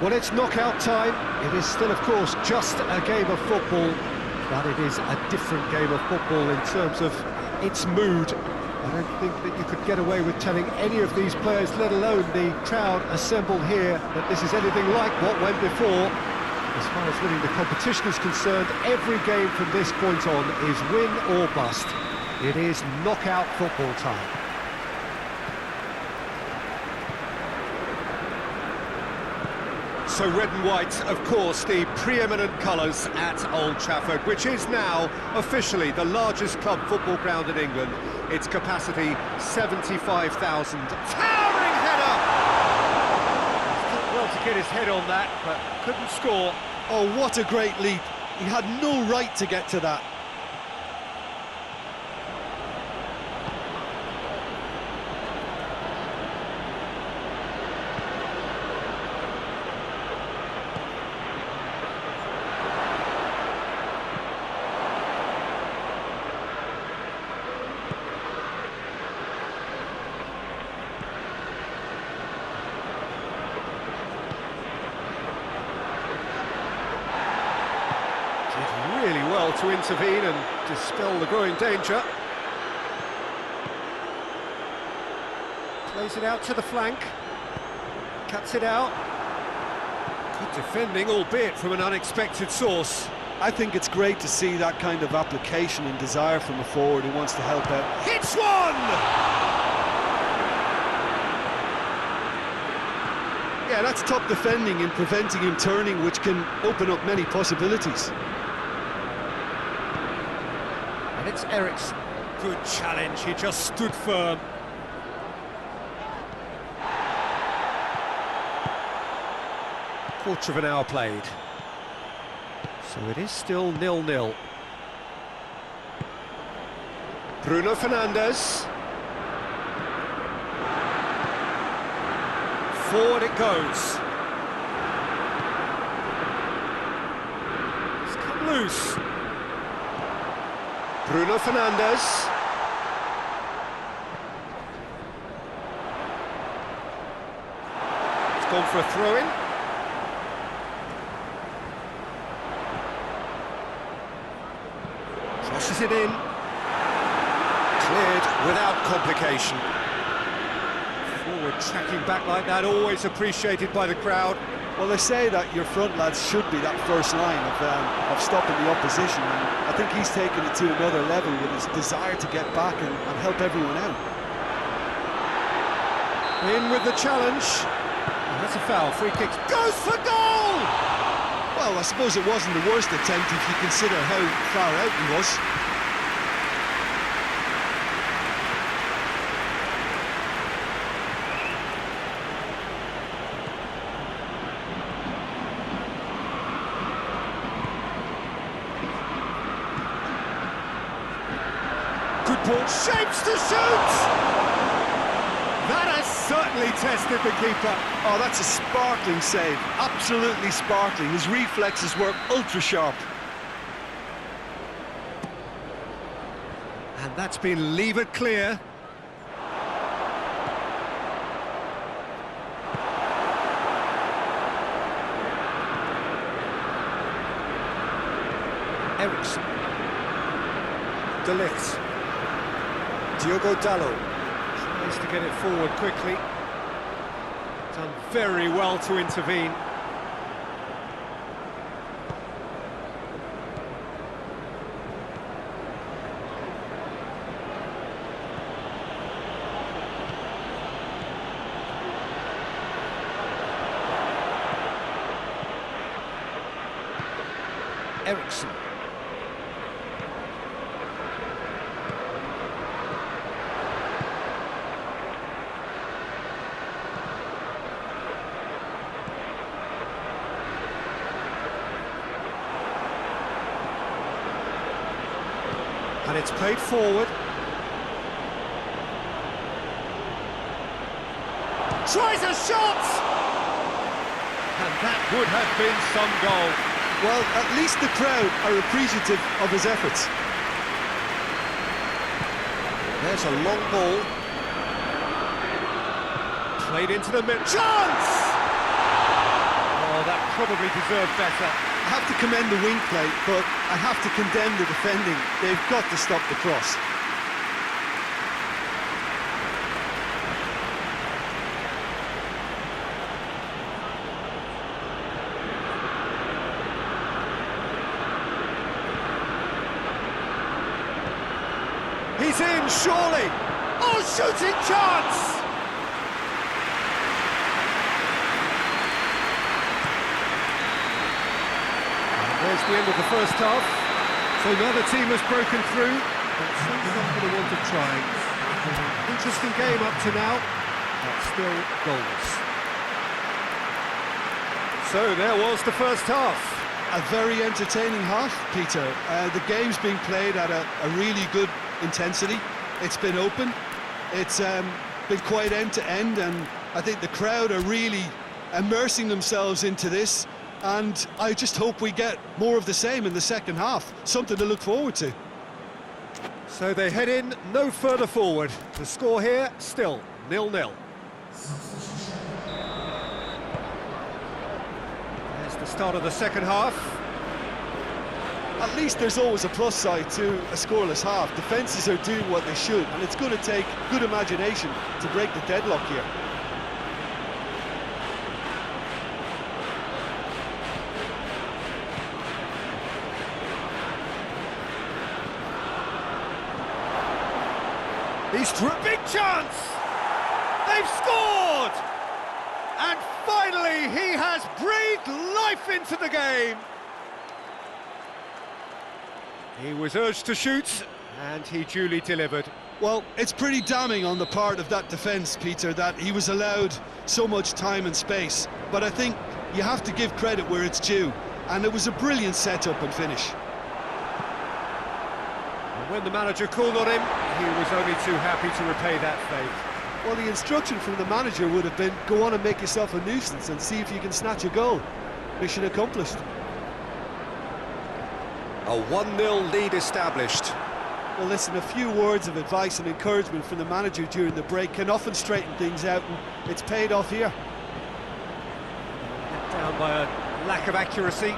Well, it's knockout time. It is still, of course, just a game of football, but it is a different game of football in terms of its mood. I don't think that you could get away with telling any of these players, let alone the crowd assembled here, that this is anything like what went before. As far as winning the competition is concerned, every game from this point on is win or bust. It is knockout football time. So red and white, of course, the preeminent colours at Old Trafford, which is now officially the largest club football ground in England. Its capacity, 75,000. Towering header! Did well to get his head on that, but couldn't score. Oh, what a great leap. He had no right to get to that. Really well to intervene and dispel the growing danger. Plays it out to the flank. Cuts it out. Good defending, albeit from an unexpected source. I think it's great to see that kind of application and desire from a forward who wants to help out. Hits one! Yeah, that's top defending and preventing him turning, which can open up many possibilities. It's Ericsson. Good challenge, he just stood firm. Quarter of an hour played. So it is still 0-0. Bruno Fernandes. Forward it goes. It's come loose. Bruno Fernandes. It's gone for a throw-in. Crosses it in. Cleared without complication. Forward tracking back like that, always appreciated by the crowd. Well, they say that your front lads should be that first line of stopping the opposition, and I think he's taken it to another level with his desire to get back and help everyone out. In with the challenge. And that's a foul. Free kick goes for goal! Well, I suppose it wasn't the worst attempt if you consider how far out he was. Good ball, shapes to shoot! That has certainly tested the keeper. Oh, that's a sparkling save, absolutely sparkling. His reflexes were ultra sharp. And that's been levered clear. Ericsson. De Ligt. Diogo Dalot tries to get it forward quickly. Done very well to intervene. Ericsson. And it's played forward. Tries a shot! And that would have been some goal. Well, at least the crowd are appreciative of his efforts. There's a long ball. Played into the mid. Chance! Oh, that probably deserved better. I have to commend the wing play, but I have to condemn the defending. They've got to stop the cross. He's in, surely! Oh, shooting chance! And there's the end of the first half. So neither team has broken through, but some's not for the want of trying. Interesting game up to now, but still goals. So there was the first half. A very entertaining half, Peter. The game's being played at a really good intensity. It's been open. It's been quite end to end, and I think the crowd are really immersing themselves into this. And I just hope we get more of the same in the second half. Something to look forward to. So they head in no further forward. The score here still 0-0. There's the start of the second half. At least there's always a plus side to a scoreless half. Defences are doing what they should, and it's going to take good imagination to break the deadlock here. He's through, big chance! They've scored! And finally he has breathed life into the game. He was urged to shoot, and he duly delivered. Well, it's pretty damning on the part of that defence, Peter, that he was allowed so much time and space. But I think you have to give credit where it's due, and it was a brilliant setup and finish. And when the manager called on him, he was only too happy to repay that favour. Well, the instruction from the manager would have been, go on and make yourself a nuisance and see if you can snatch a goal. Mission accomplished. A 1-0 lead established. Well, listen, a few words of advice and encouragement from the manager during the break can often straighten things out, and it's paid off here. Let down by a lack of accuracy.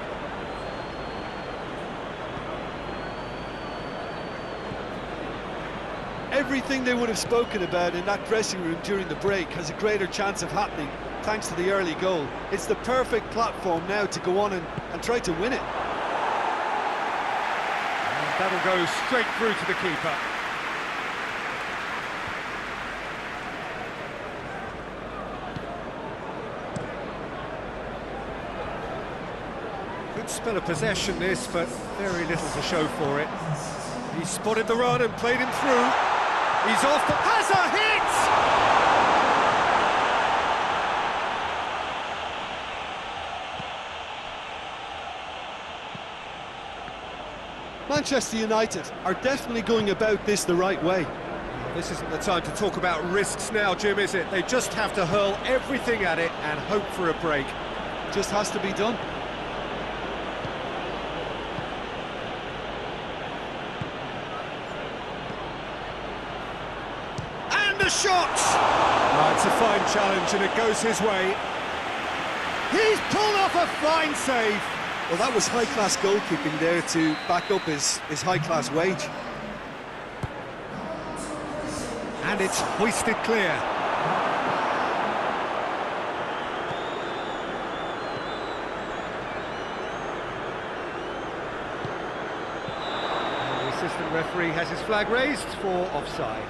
Everything they would have spoken about in that dressing room during the break has a greater chance of happening thanks to the early goal. It's the perfect platform now to go on and try to win it. That'll go straight through to the keeper. Good spell of possession this, but very little to show for it. He spotted the run and played him through. He's off, but has a hit! Manchester United are definitely going about this the right way. This isn't the time to talk about risks now, Jim, is it? They just have to hurl everything at it and hope for a break. Just has to be done. And the shot! Oh, it's a fine challenge and it goes his way. He's pulled off a fine save. Well, that was high-class goalkeeping there to back up his high-class wage. And it's hoisted clear. And the assistant referee has his flag raised for offside.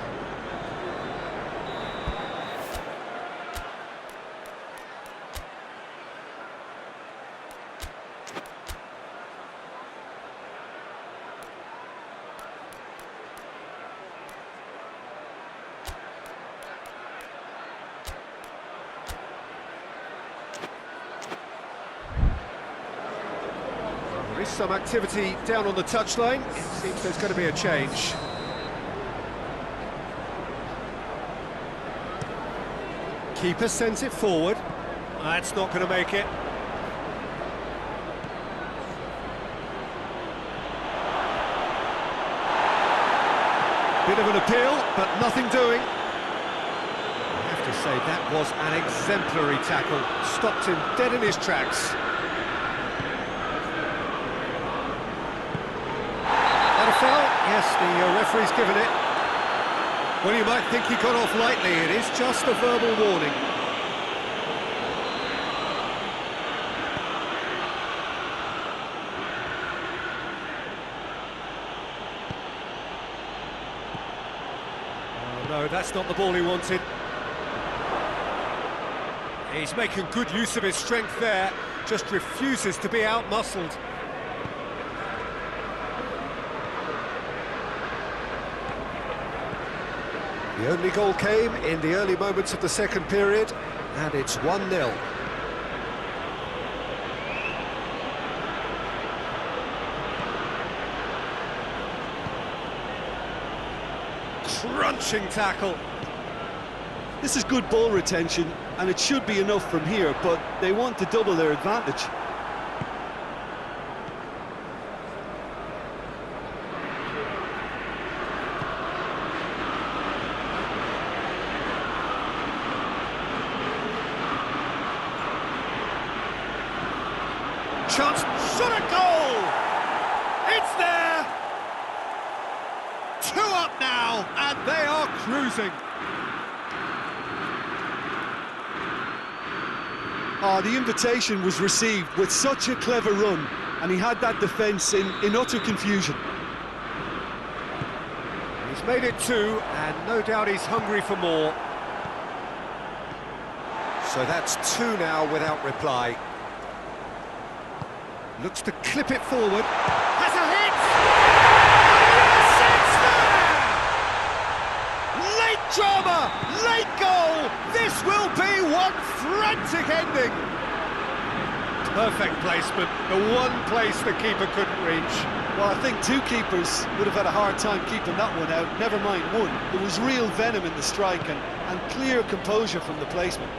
There is some activity down on the touchline. It seems there's going to be a change. Keeper sends it forward. That's not going to make it. Bit of an appeal, but nothing doing. I have to say, that was an exemplary tackle. Stopped him dead in his tracks. foul? Yes, the referee's given it. Well, you might think he got off lightly. It is just a verbal warning. Oh, no, that's not the ball he wanted. He's making good use of his strength there, just refuses to be out-muscled. The only goal came in the early moments of the second period, and it's 1-0. Crunching tackle. This is good ball retention, and it should be enough from here, but they want to double their advantage. Chance, shot a goal! It's there! 2 up now, and they are cruising. Oh, the invitation was received with such a clever run, and he had that defence in utter confusion. He's made it 2, and no doubt he's hungry for more. So that's 2 now without reply. Looks to clip it forward. Has a hit! Yes, it's there! Late drama, late goal! This will be one frantic ending! Perfect placement, the one place the keeper couldn't reach. Well, I think 2 keepers would have had a hard time keeping that one out, never mind 1. There was real venom in the strike and clear composure from the placement.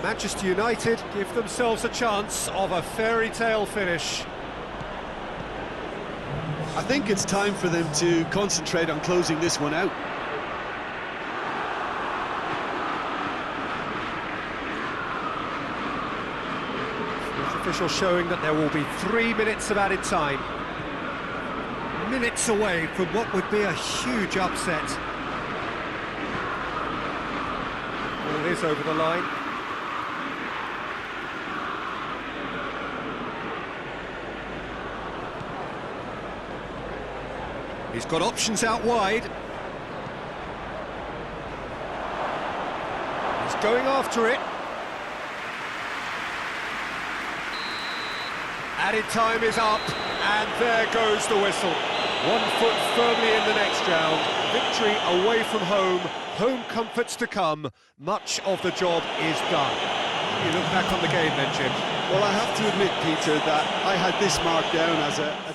Manchester United give themselves a chance of a fairy tale finish. I think it's time for them to concentrate on closing this one out. The official showing that there will be 3 minutes of added time. Minutes away from what would be a huge upset. Ball is over the line. He's got options out wide. He's going after it. Added time is up, and there goes the whistle. 1 foot firmly in the next round. Victory away from home. Home comforts to come. Much of the job is done. You look back on the game then, Jim. Well, I have to admit, Peter, that I had this marked down as a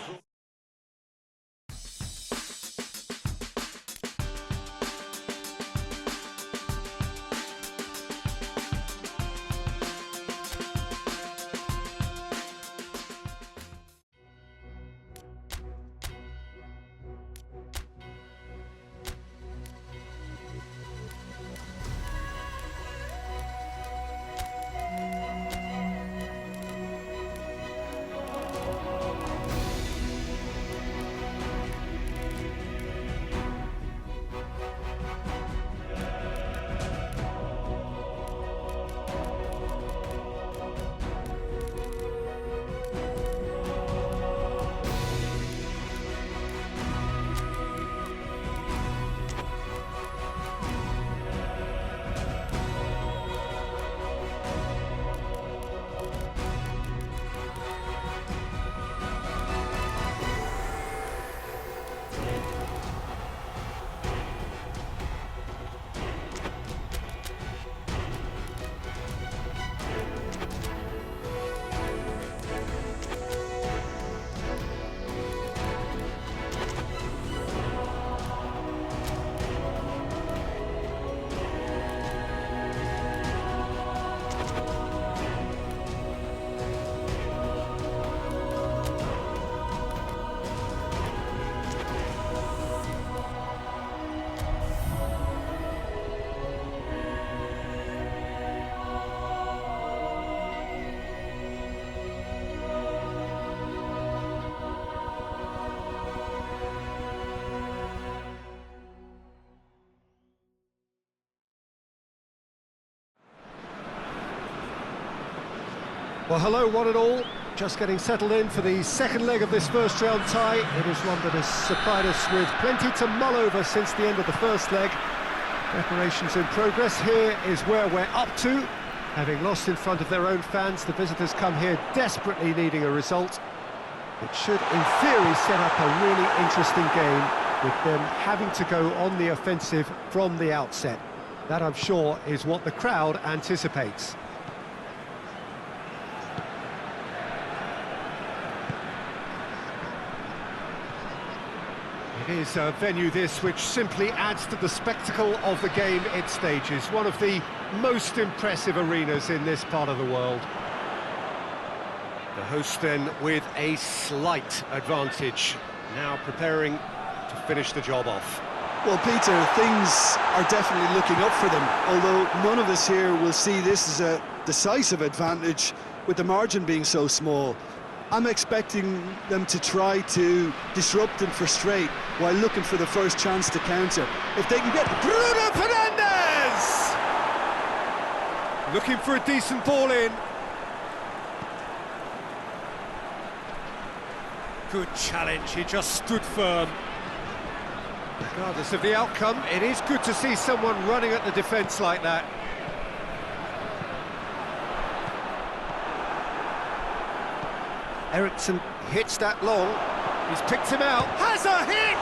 Well, hello, one and all. Just getting settled in for the second leg of this first round tie. It is one that has supplied us with plenty to mull over since the end of the first leg. Preparations in progress. Here is where we're up to. Having lost in front of their own fans, the visitors come here desperately needing a result. It should, in theory, set up a really interesting game, with them having to go on the offensive from the outset. That, I'm sure, is what the crowd anticipates. It is a venue, this, which simply adds to the spectacle of the game it stages. One of the most impressive arenas in this part of the world. The hosts then with a slight advantage, now preparing to finish the job off. Well, Peter, things are definitely looking up for them, although none of us here will see this as a decisive advantage with the margin being so small. I'm expecting them to try to disrupt and frustrate while looking for the first chance to counter. If they can get Bruno Fernandes! Looking for a decent ball in. Good challenge, he just stood firm. Regardless of the outcome, it is good to see someone running at the defence like that. Eriksson hits that long. He's picked him out. Has a hit!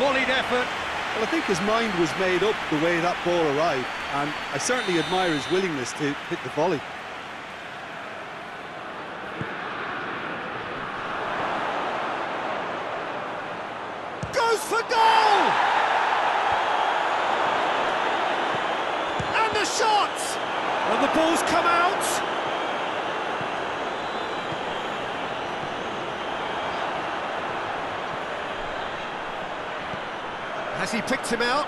Volleyed effort. Well, I think his mind was made up the way that ball arrived, and I certainly admire his willingness to hit the volley. Goes for goal! And the shot! And the ball's come out! Has he picked him out?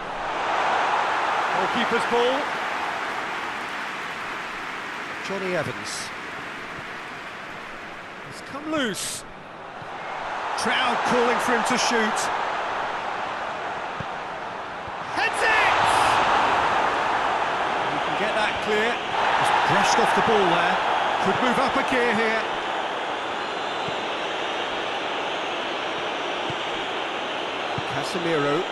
Goalkeeper's ball. Johnny Evans. He's come loose. Crowd calling for him to shoot. Heads it! You can get that clear. Just brushed off the ball there. Could move up a gear here. Casemiro.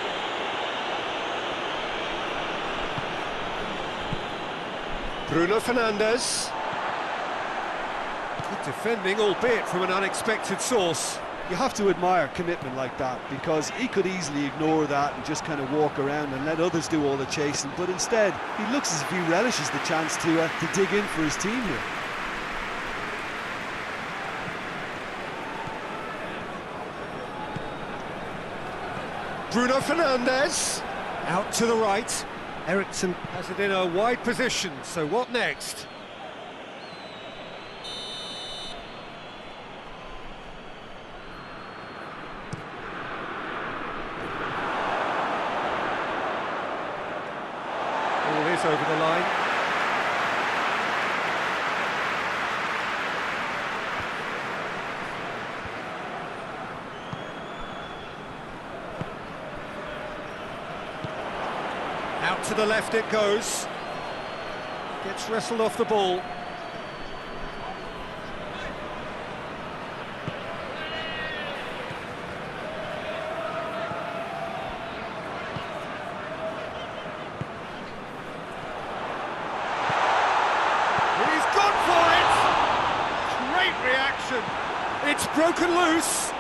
Bruno Fernandes. Good defending, albeit from an unexpected source. You have to admire commitment like that, because he could easily ignore that and just kind of walk around and let others do all the chasing, but instead he looks as if he relishes the chance to dig in for his team here. Bruno Fernandes out to the right. Eriksson has it in a wide position, so what next? Ball is over the line. Out to the left it goes. Gets wrestled off the ball. He's gone for it! Great reaction. It's broken loose.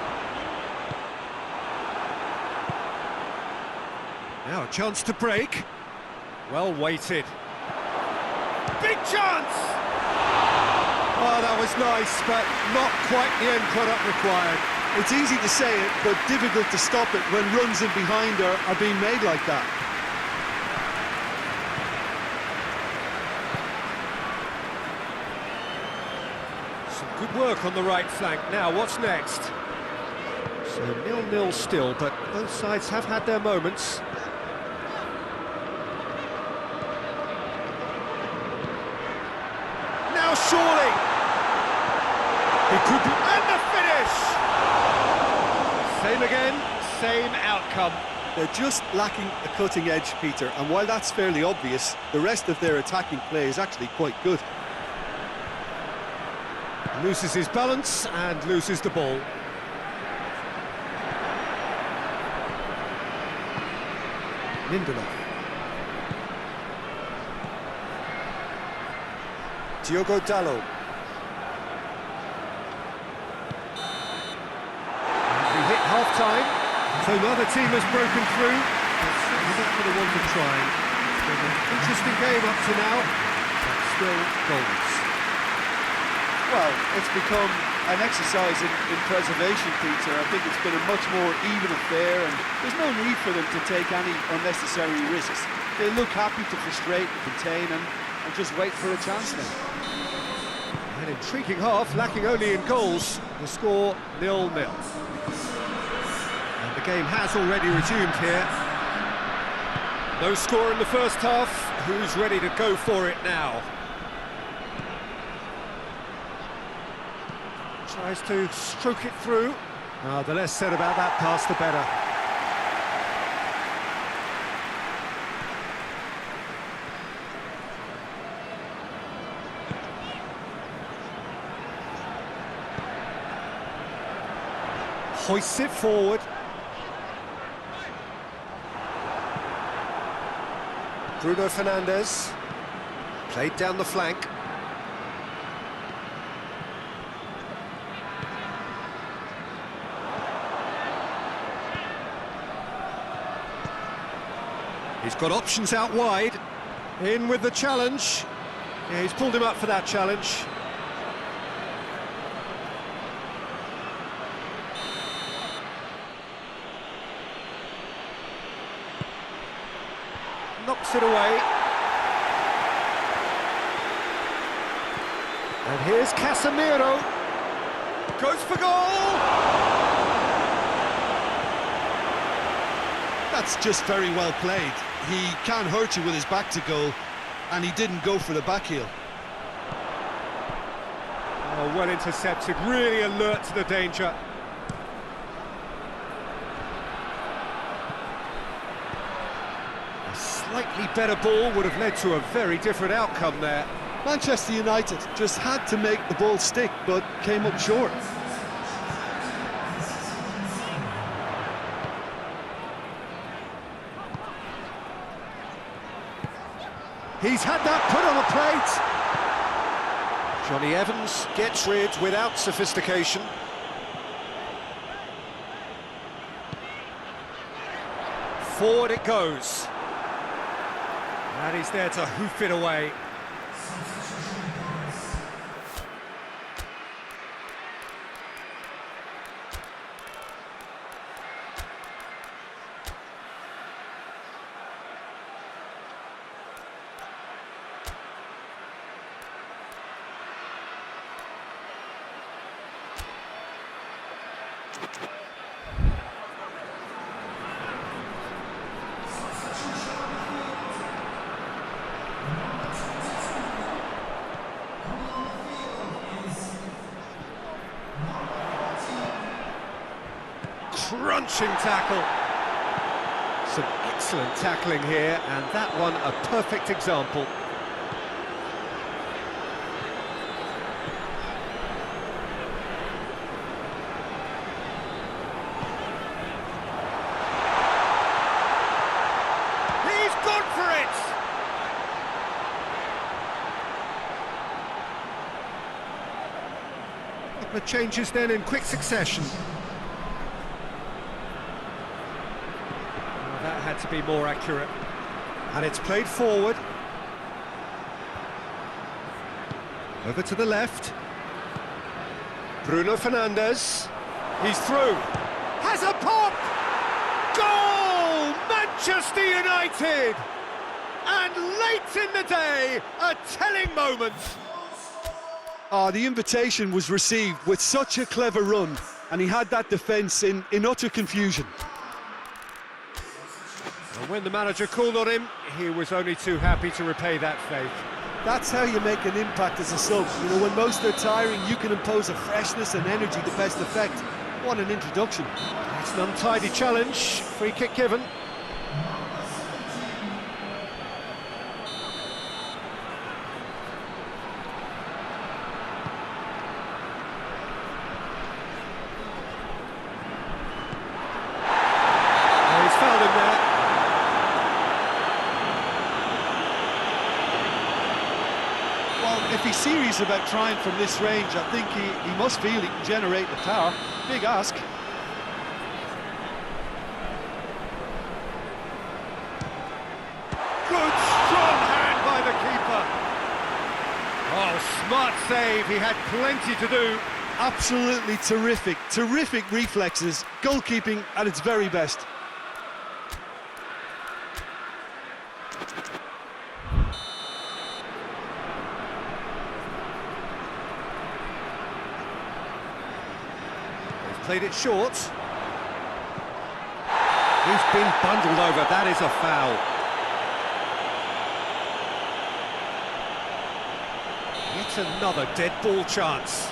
Now a chance to break. Well weighted. Big chance! Oh, that was nice, but not quite the end product required. It's easy to say it, but difficult to stop it when runs in behind are being made like that. Some good work on the right flank. Now, what's next? So 0-0 still, but both sides have had their moments. Surely! He could be... And the finish! Same again, same outcome. They're just lacking a cutting edge, Peter, and while that's fairly obvious, the rest of their attacking play is actually quite good. Loses his balance and loses the ball. Lindelof. Diogo Dalot. We hit half-time, so neither team has broken through. It's certainly not for the want of trying. It's been an interesting game up to now, but still goals. Well, it's become an exercise in preservation, Peter. I think it's been a much more even affair, and there's no need for them to take any unnecessary risks. They look happy to frustrate and contain and just wait for a chance now. An intriguing half, lacking only in goals. The score 0-0. And the game has already resumed here. No score in the first half. Who's ready to go for it now? Tries to stroke it through. The less said about that pass, the better. Hoists it forward. Bruno Fernandes. Played down the flank. He's got options out wide. In with the challenge. Yeah, he's pulled him up for that challenge. Knocks it away. And here's Casemiro. Goes for goal! That's just very well played. He can hurt you with his back to goal, and he didn't go for the back heel. Oh, well intercepted, really alert to the danger. A slightly better ball would have led to a very different outcome there. Manchester United just had to make the ball stick, but came up short. He's had that put on a plate. Johnny Evans gets rid without sophistication. Forward it goes. And he's there to hoof it away. Crunching tackle. Some excellent tackling here, and that one a perfect example. He's gone for it! The changes then in quick succession. That had to be more accurate. And it's played forward. Over to the left. Bruno Fernandes. He's through. Has a pop! Goal! Manchester United! And late in the day, a telling moment. The invitation was received with such a clever run, and he had that defence in utter confusion. And when the manager called on him, he was only too happy to repay that faith. That's how you make an impact as a sub. You know, when most are tiring, you can impose a freshness and energy to best effect. What an introduction. It's an untidy challenge. Free kick given. serious about trying from this range. I think he must feel he can generate the power. Big ask. Good, strong hand by the keeper. Oh, smart save. He had plenty to do. Absolutely terrific, terrific reflexes. Goalkeeping at its very best. He's played it short. He's been bundled over. That is a foul. It's another dead ball chance.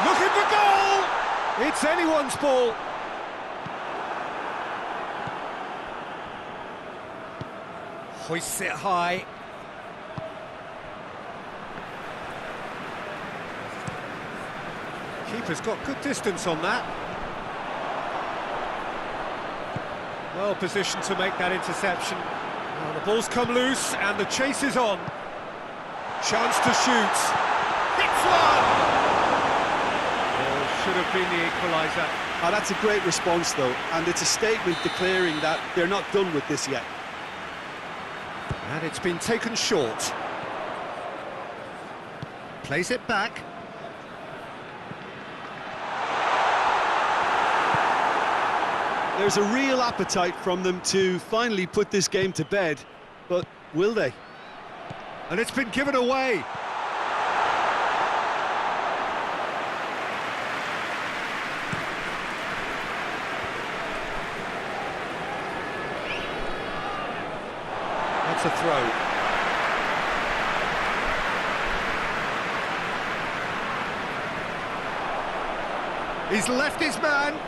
Looking for goal! It's anyone's ball. Hoists it high. Keeper's got good distance on that. Well positioned to make that interception. Well, the ball's come loose and the chase is on. Chance to shoot. Hits one! Oh, should have been the equaliser. Oh, that's a great response though, and it's a statement declaring that they're not done with this yet. And it's been taken short. Plays it back. There's a real appetite from them to finally put this game to bed, but will they? And it's been given away. That's a throw. He's left his man.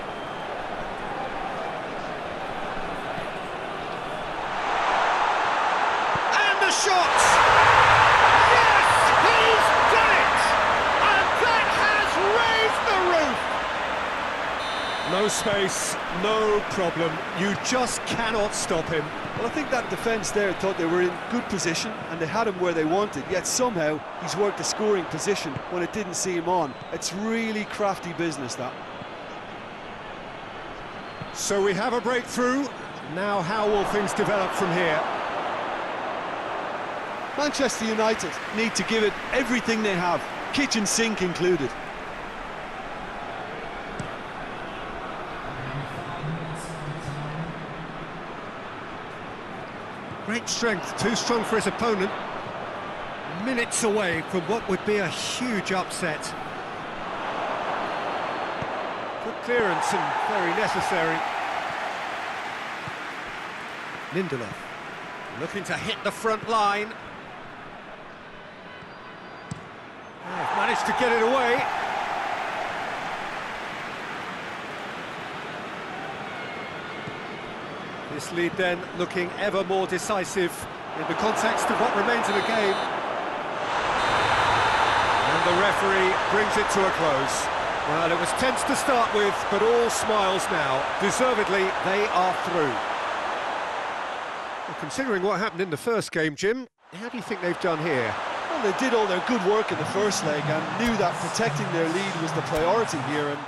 Shot! Yes, he's done it! And that has raised the roof! No space, no problem. You just cannot stop him. Well, I think that defence there thought they were in good position and they had him where they wanted, yet somehow he's worked a scoring position when it didn't see him on. It's really crafty business, that. So we have a breakthrough. Now how will things develop from here? Manchester United need to give it everything they have, kitchen sink included. Great strength, too strong for his opponent. Minutes away from what would be a huge upset. Good clearance and very necessary. Lindelof looking to hit the front line. They've managed to get it away. This lead then looking ever more decisive in the context of what remains of the game. And the referee brings it to a close. Well, it was tense to start with, but all smiles now. Deservedly, they are through. Well, considering what happened in the first game, Jim, how do you think they've done here? Well, they did all their good work in the first leg and knew that protecting their lead was the priority here, and